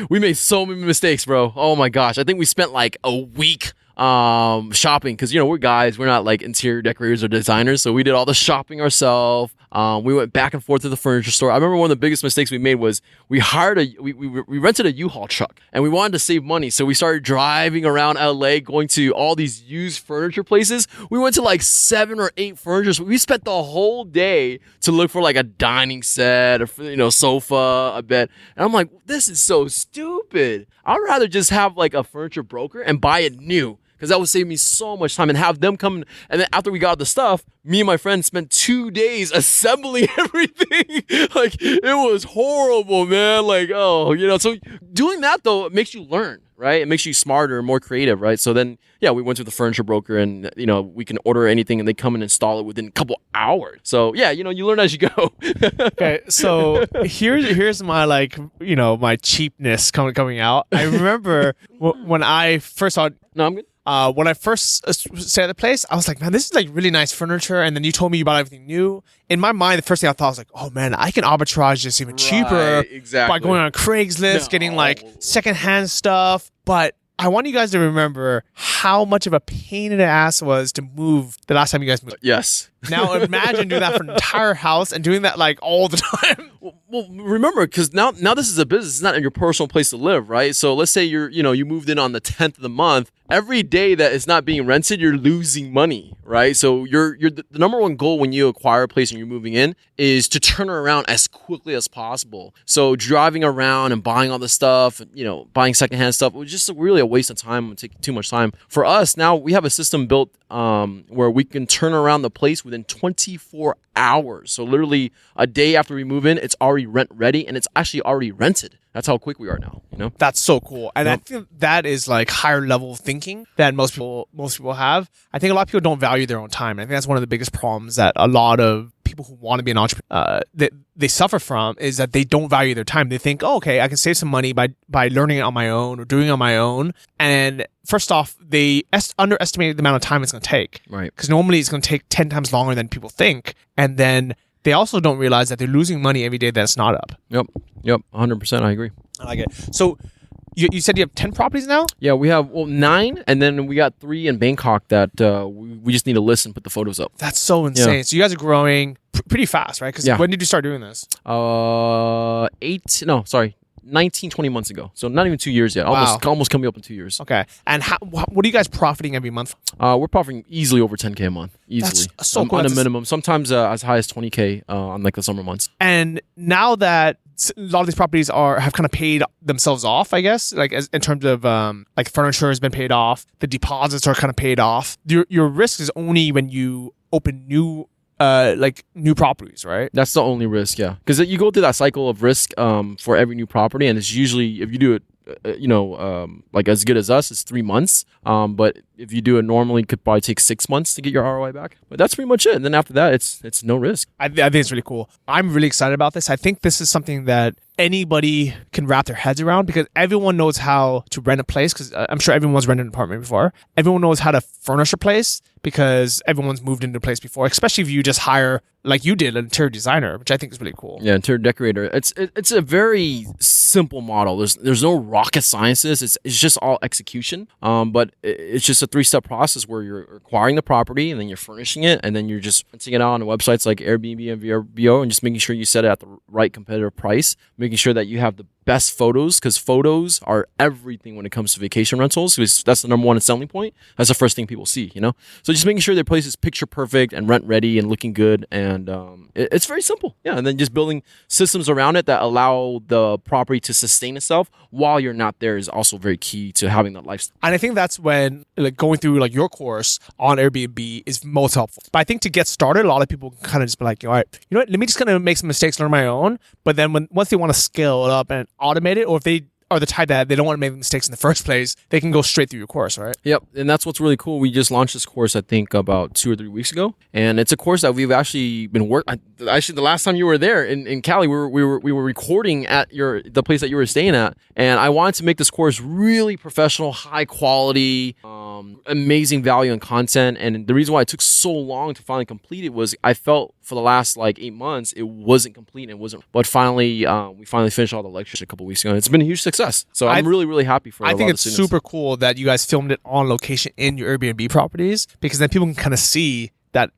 we made so many mistakes, bro. Oh my gosh. I think we spent like a week shopping, because we're guys, we're not like interior decorators or designers, so we did all the shopping ourselves. We went back and forth to the furniture store. I remember one of the biggest mistakes we made was we rented a U-Haul truck, and we wanted to save money, so we started driving around LA, going to all these used furniture places. We went to like 7 or 8 furniture. We spent the whole day to look for like a dining set, or sofa, a bed, and I'm like, this is so stupid. I'd rather just have like a furniture broker and buy it new, because that would save me so much time, and have them come. And then after we got the stuff, me and my friend spent 2 days assembling everything. Like, it was horrible, man. Like, so doing that though, it makes you learn, right? It makes you smarter and more creative, right? So then, yeah, we went to the furniture broker, and we can order anything, and they come and install it within a couple hours. So yeah, you learn as you go. Okay, so here's my my cheapness coming out. I remember when I first saw. No, I'm good. When I first stayed at the place, I was like, man, this is like really nice furniture. And then you told me you bought everything new. In my mind, the first thing I thought was like, oh man, I can arbitrage this even cheaper by going on Craigslist, getting like secondhand stuff. But I want you guys to remember how much of a pain in the ass it was to move the last time you guys moved. Yes. Now imagine doing that for an entire house and doing that like all the time. Well, remember, because now this is a business. It's not your personal place to live, right? So let's say you moved in on the 10th of the month. Every day that it's not being rented, you're losing money, right? So the number one goal when you acquire a place and you're moving in is to turn it around as quickly as possible. So driving around and buying all this stuff, buying secondhand stuff, it was just really a waste of time and take too much time. For us, now we have a system built where we can turn around the place within 24 hours. So literally a day after we move in, it's already rent ready, and it's actually already rented. That's how quick we are now. That's so cool, and I think that is like higher level thinking that most people have. I think a lot of people don't value their own time. I think that's one of the biggest problems that a lot of people who want to be an entrepreneur they suffer from, is that they don't value their time. They think, oh, okay, I can save some money by learning it on my own or doing it on my own. And first off, they underestimate the amount of time it's going to take. Right. Because normally it's going to take 10 times longer than people think. And then they also don't realize that they're losing money every day that's not up. Yep. 100%. I agree. I like it. So you said you have 10 properties now? Yeah, we have 9, and then we got 3 in Bangkok that we just need to list and put the photos up. That's so insane. Yeah. So you guys are growing pretty fast, right? Because when did you start doing this? 19, 20 months ago. So not even 2 years yet. Almost coming up in 2 years. Okay. And what are you guys profiting every month? We're profiting easily over 10K a month. Easily. That's so cool. On a minimum. Sometimes as high as 20K on like the summer months. And now that a lot of these properties have kind of paid themselves off, I guess, like in terms of like furniture has been paid off, the deposits are kind of paid off. Your risk is only when you open new properties, right? That's the only risk, yeah. Because you go through that cycle of risk for every new property, and it's usually, if you do it, like as good as us, it's 3 months. But if you do it normally, it could probably take 6 months to get your ROI back. But that's pretty much it. And then after that, it's no risk. I think it's really cool. I'm really excited about this. I think this is something that anybody can wrap their heads around, because everyone knows how to rent a place, because I'm sure everyone's rented an apartment before. Everyone knows how to furnish a place because everyone's moved into a place before, especially if you just hire, like you did, an interior designer, which I think is really cool. Yeah, interior decorator. It's a very simple model. There's no rocket sciences. It's just all execution. But it's just a 3-step process where you're acquiring the property, and then you're furnishing it, and then you're just renting it out on websites like Airbnb and VRBO, and just making sure you set it at the right competitive price, making sure that you have the best photos, because photos are everything when it comes to vacation rentals, because that's the number one selling point. That's the first thing people see, So just making sure their place is picture perfect and rent ready and looking good, and it's very simple. Yeah, and then just building systems around it that allow the property to sustain itself while you're not there is also very key to having that lifestyle. And I think that's when going through your course on Airbnb is most helpful. But I think to get started, a lot of people kind of just be like, all right, you know what? Let me just kind of make some mistakes, learn my own. But then once they want to scale it up and automate it, or if they are the type that they don't want to make mistakes in the first place, they can go straight through your course, right? Yep, and that's what's really cool. We just launched this course, I think, about 2 or 3 weeks ago, and it's a course that we've actually been working. Actually, the last time you were there in Cali, we were recording at the place that you were staying at, and I wanted to make this course really professional, high quality, amazing value and content. And the reason why it took so long to finally complete it was I felt for the last 8 months it wasn't complete, and it wasn't. But finally, we finally finished all the lectures a couple weeks ago, and it's been a huge success. So I'm really, really happy for. I think it's super cool that you guys filmed it on location in your Airbnb properties, because then people can kind of see that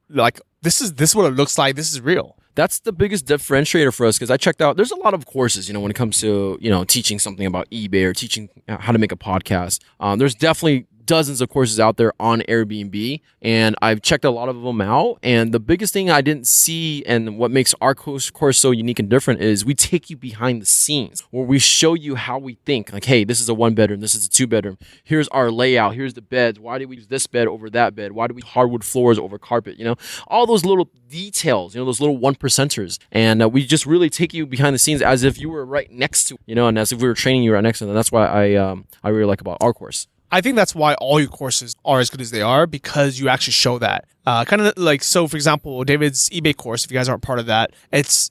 this is what it looks like. This is real. That's the biggest differentiator for us, because I checked out, there's a lot of courses, when it comes to, teaching something about eBay or teaching how to make a podcast. There's definitely dozens of courses out there on Airbnb, and I've checked a lot of them out. And the biggest thing I didn't see, and what makes our course so unique and different, is we take you behind the scenes, where we show you how we think. Like, hey, this is a 1-bedroom, this is a 2-bedroom. Here's our layout. Here's the beds. Why do we use this bed over that bed? Why do we use hardwood floors over carpet? All those little details, those little 1%ers. And we just really take you behind the scenes as if you were right next to, and as if we were training you right next to them. And that's why I really like about our course. I think that's why all your courses are as good as they are, because you actually show that. So for example, David's eBay course, if you guys aren't part of that,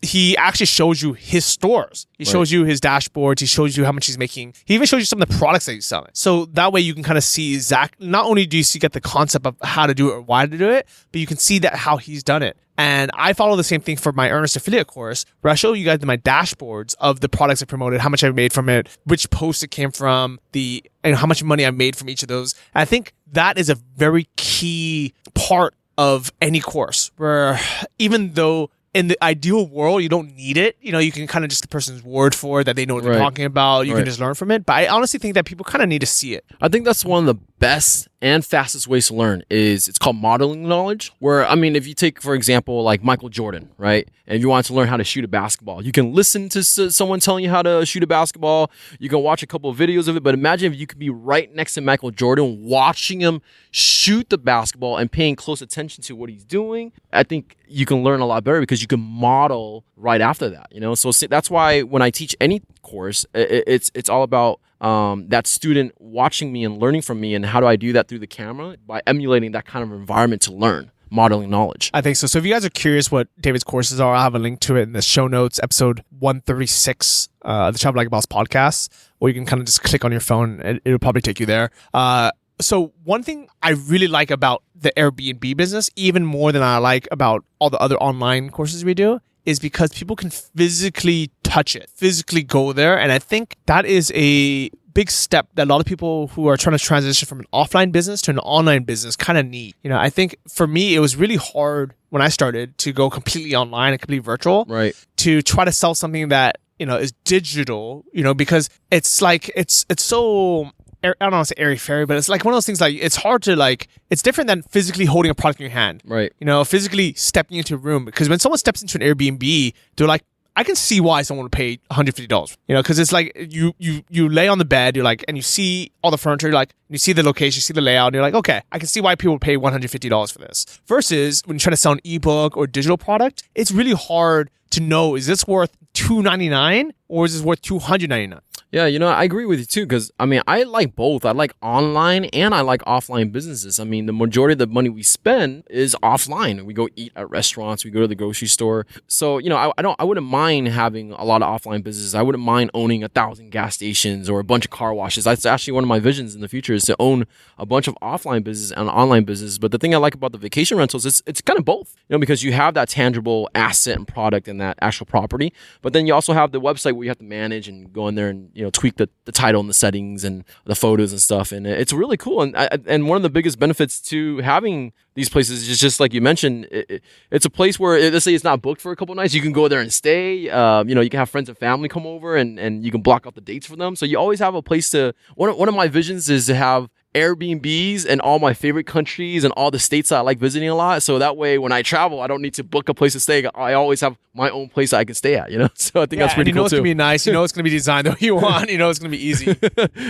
he actually shows you his stores. He shows you his dashboards. He shows you how much he's making. He even shows you some of the products that he's selling. So that way you can kind of see not only do you get the concept of how to do it or why to do it, but you can see that how he's done it. And I follow the same thing for my Earnest affiliate course, where I show you guys my dashboards of the products I promoted, how much I made from it, which post it came from, and how much money I made from each of those. And I think that is a very key part of any course, where even though in the ideal world you don't need it, you can kind of just the person's word for it, that they know what they're talking about. You can just learn from it. But I honestly think that people kind of need to see it. I think that's one of the best and fastest ways to learn is it's called modeling knowledge, where, if you take, for example, like Michael Jordan, right? And if you want to learn how to shoot a basketball, you can listen to someone telling you how to shoot a basketball. You can watch a couple of videos of it, but imagine if you could be right next to Michael Jordan, watching him shoot the basketball and paying close attention to what he's doing. I think you can learn a lot better because you can model right after that, So that's why when I teach any course, it's all about that student watching me and learning from me. And how do I do that through the camera? By emulating that kind of environment to learn, modeling knowledge. I think so. So if you guys are curious what David's courses are, I'll have a link to it in the show notes, episode 136, the Travel Like a Boss podcast, or you can kind of just click on your phone and it'll probably take you there. So one thing I really like about the Airbnb business, even more than I like about all the other online courses we do, is because people can physically touch it, physically go there. And I think that is a big step that a lot of people who are trying to transition from an offline business to an online business kind of need. I think for me, it was really hard when I started to go completely online and completely virtual, right? To try to sell something that, is digital, because it's so, I don't want to say airy fairy, but it's like one of those things, it's hard to it's different than physically holding a product in your hand. Right. Physically stepping into a room, because when someone steps into an Airbnb, they're like, I can see why someone would pay $150, because it's like you lay on the bed, and you see all the furniture, you see the location, you see the layout, and you're like, okay, I can see why people would pay $150 for this. Versus when you try to sell an ebook or digital product, it's really hard to know, is this worth $299 or is this worth $299? Yeah, I agree with you too, because I mean, I like both. I like online and I like offline businesses. I mean, the majority of the money we spend is offline. We go eat at restaurants, we go to the grocery store. So, I wouldn't mind having a lot of offline businesses. I wouldn't mind owning 1,000 gas stations or a bunch of car washes. That's actually one of my visions in the future, is to own a bunch of offline business and online business. But the thing I like about the vacation rentals is it's kind of both, because you have that tangible asset and product in that actual property, but then you also have the website where you have to manage and go in there and tweak the title and the settings and the photos and stuff, and it's really cool. And one of the biggest benefits to having these places is just like you mentioned, it's a place where, let's say it's not booked for a couple of nights, you can go there and stay. You can have friends and family come over and you can block out the dates for them. So you always have a place to. One of my visions is to have Airbnbs in all my favorite countries and all the states that I like visiting a lot. So that way, when I travel, I don't need to book a place to stay. I always have my own place that I can stay at, So I think that's pretty cool it's too. It's going to be nice. It's going to be designed the way you want. It's going to be easy.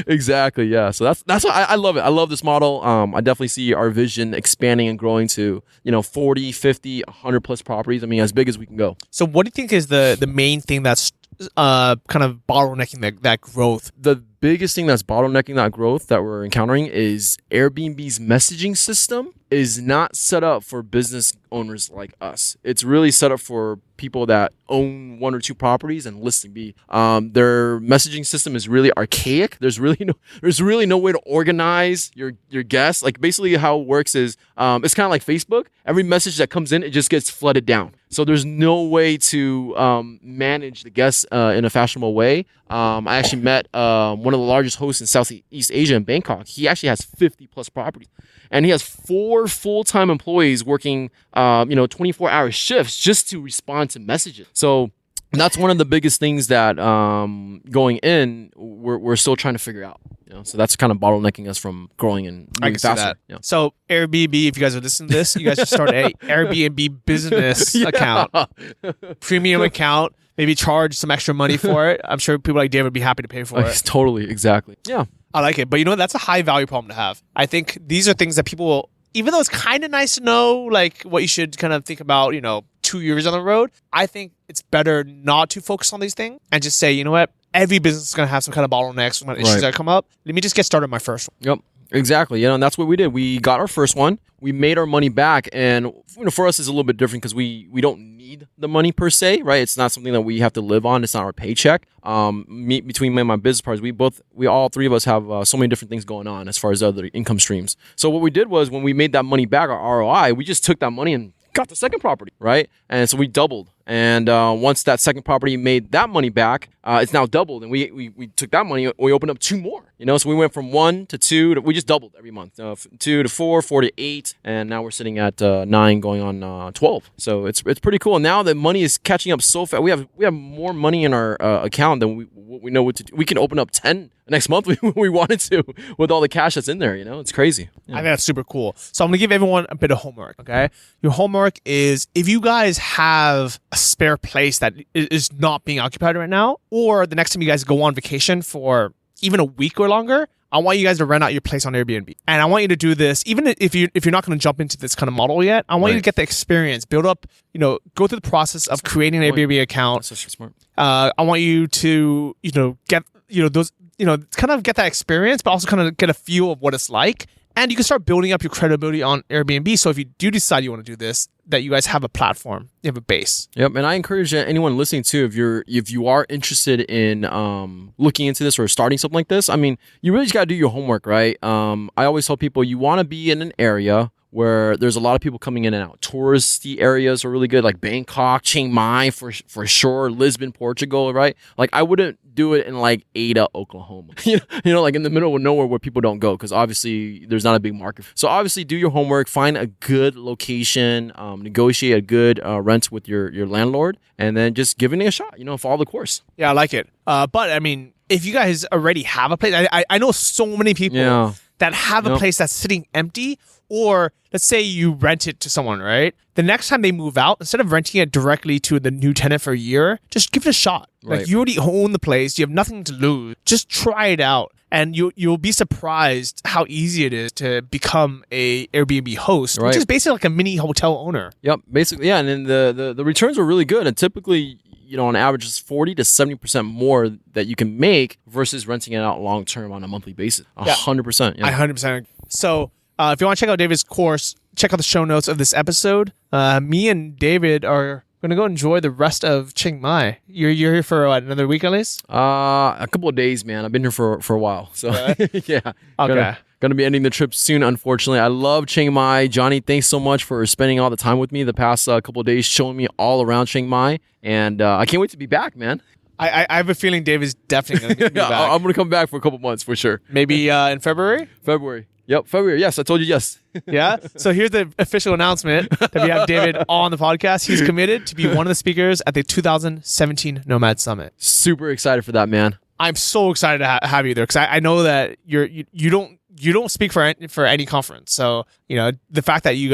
Exactly. Yeah. So that's why I love it. I love this model. I definitely see our vision expanding and growing to, 40, 50, 100 plus properties. I mean, as big as we can go. So what do you think is the main thing that's kind of bottlenecking that growth? The biggest thing that's bottlenecking that growth that we're encountering is Airbnb's messaging system is not set up for business owners like us. It's really set up for people that own one or two properties and list B. Their messaging system is really archaic. There's really no way to organize your guests. Like basically how it works is it's kind of like Facebook. Every message that comes in, it just gets flooded down. So there's no way to manage the guests in a fashionable way. I actually met one of the largest hosts in Southeast Asia in Bangkok. He actually has 50 plus properties. And he has 4 full-time employees working, 24-hour shifts just to respond to messages. So that's one of the biggest things that going in, we're still trying to figure out. So that's kind of bottlenecking us from growing and moving faster. Yeah. So Airbnb, if you guys are listening to this, you guys should start a Airbnb business account, premium account. Maybe charge some extra money for it. I'm sure people like David would be happy to pay for it. Totally, exactly. Yeah. I like it. But that's a high value problem to have. I think these are things that people will, even though it's kind of nice to know, like what you should kind of think about, 2 years on the road, I think it's better not to focus on these things and just say, every business is going to have some kind of bottlenecks, some kind of issues that come up. Let me just get started on my first one. Yep. Exactly. And that's what we did. We got our first one. We made our money back. And for us, it's a little bit different because we don't need the money per se, right? It's not something that we have to live on. It's not our paycheck. Between me and my business partners, we all three of us have so many different things going on as far as other income streams. So what we did was when we made that money back, our ROI, we just took that money and got the second property, right? And so we doubled. And once that second property made that money back, it's now doubled. And we took that money, we opened up 2 more. So we went from 1 to 2, we just doubled every month. 2 to 4, 4 to 8, and now we're sitting at 9, going on 12. So it's pretty cool. And now the money is catching up so fast. We have more money in our account than we know what to do. We can open up 10 next month when we wanted to with all the cash that's in there. It's crazy. Yeah. I think that's super cool. So I'm gonna give everyone a bit of homework. Okay, your homework is if you guys have a spare place that is not being occupied right now, or the next time you guys go on vacation for even a week or longer, I want you guys to rent out your place on Airbnb. And I want you to do this, even if you're not going to jump into this kind of model yet, I want you to get the experience, build up, go through the process of creating an Airbnb account. That's so smart. I want you to, get, those, kind of get that experience, but also kind of get a feel of what it's like. And you can start building up your credibility on Airbnb. So if you do decide you want to do this, that you guys have a platform, you have a base. Yep, and I encourage anyone listening too, if you are interested in looking into this or starting something like this, I mean, you really just got to do your homework, right? I always tell people you want to be in an area where there's a lot of people coming in and out. Touristy areas are really good, like Bangkok, Chiang Mai for sure, Lisbon, Portugal, right? Like I wouldn't do it in like Ada, Oklahoma, like in the middle of nowhere where people don't go because obviously there's not a big market. So obviously do your homework, find a good location, negotiate a good rent with your landlord, and then just give it a shot, follow the course. Yeah, I like it. But I mean, if you guys already have a place, I know so many people that have a place that's sitting empty, or let's say you rent it to someone, right? The next time they move out, instead of renting it directly to the new tenant for a year, just give it a shot. Right. Like you already own the place, you have nothing to lose. Just try it out, and you'll be surprised how easy it is to become a Airbnb host, which is basically like a mini hotel owner. Yep, basically, yeah. And then the returns are really good, and typically on average, it's 40 to 70% more that you can make versus renting it out long term on a monthly basis. 100%. I 100%. So if you want to check out David's course, check out the show notes of this episode. Me and David are going to go enjoy the rest of Chiang Mai. You're here for what, another week at least? A couple of days, man. I've been here for a while. So yeah. Okay. Going to be ending the trip soon, unfortunately. I love Chiang Mai. Johnny, thanks so much for spending all the time with me the past couple of days, showing me all around Chiang Mai. And I can't wait to be back, man. I have a feeling David's definitely going to be back. I'm going to come back for a couple months for sure. Maybe in February? February. Yep, February. Yes, I told you yes. Yeah. So here's the official announcement that we have David on the podcast. He's committed to be one of the speakers at the 2017 Nomad Summit. Super excited for that, man. I'm so excited to have you there because I know that you don't speak for any conference. So the fact that you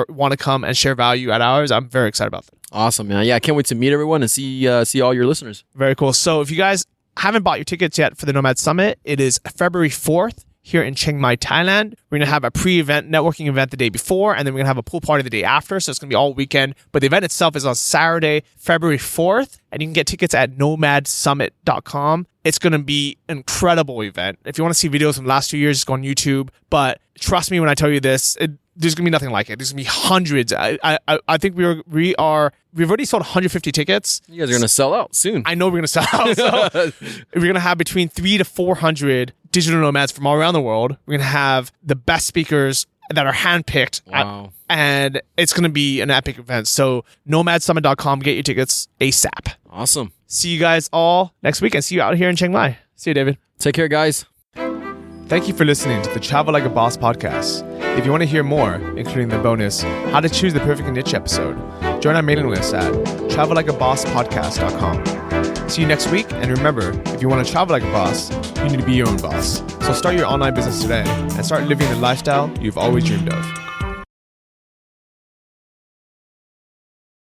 want to come and share value at ours, I'm very excited about that. Awesome, man. Yeah, I can't wait to meet everyone and see all your listeners. Very cool. So if you guys haven't bought your tickets yet for the Nomad Summit, it is February 4th. Here in Chiang Mai, Thailand. We're going to have a pre-event networking event the day before, and then we're going to have a pool party the day after. So it's going to be all weekend. But the event itself is on Saturday, February 4th, and you can get tickets at nomadsummit.com. It's going to be an incredible event. If you want to see videos from the last 2 years, just go on YouTube. But trust me when I tell you this, there's going to be nothing like it. There's going to be hundreds. I think we've already sold 150 tickets. You guys are going to sell out soon. I know we're going to sell out. So we're going to have between 300 to 400 digital nomads from all around the world. We're going to have the best speakers that are handpicked. Wow. And it's going to be an epic event. So nomadsummit.com, get your tickets ASAP. Awesome. See you guys all next week and see you out here in Chiang Mai. See you, David. Take care, guys. Thank you for listening to the Travel Like a Boss podcast. If you want to hear more, including the bonus, How to Choose the Perfect Niche episode, join our mailing list at travellikeabosspodcast.com. See you next week, and remember, if you want to travel like a boss, you need to be your own boss. So start your online business today and start living the lifestyle you've always dreamed of.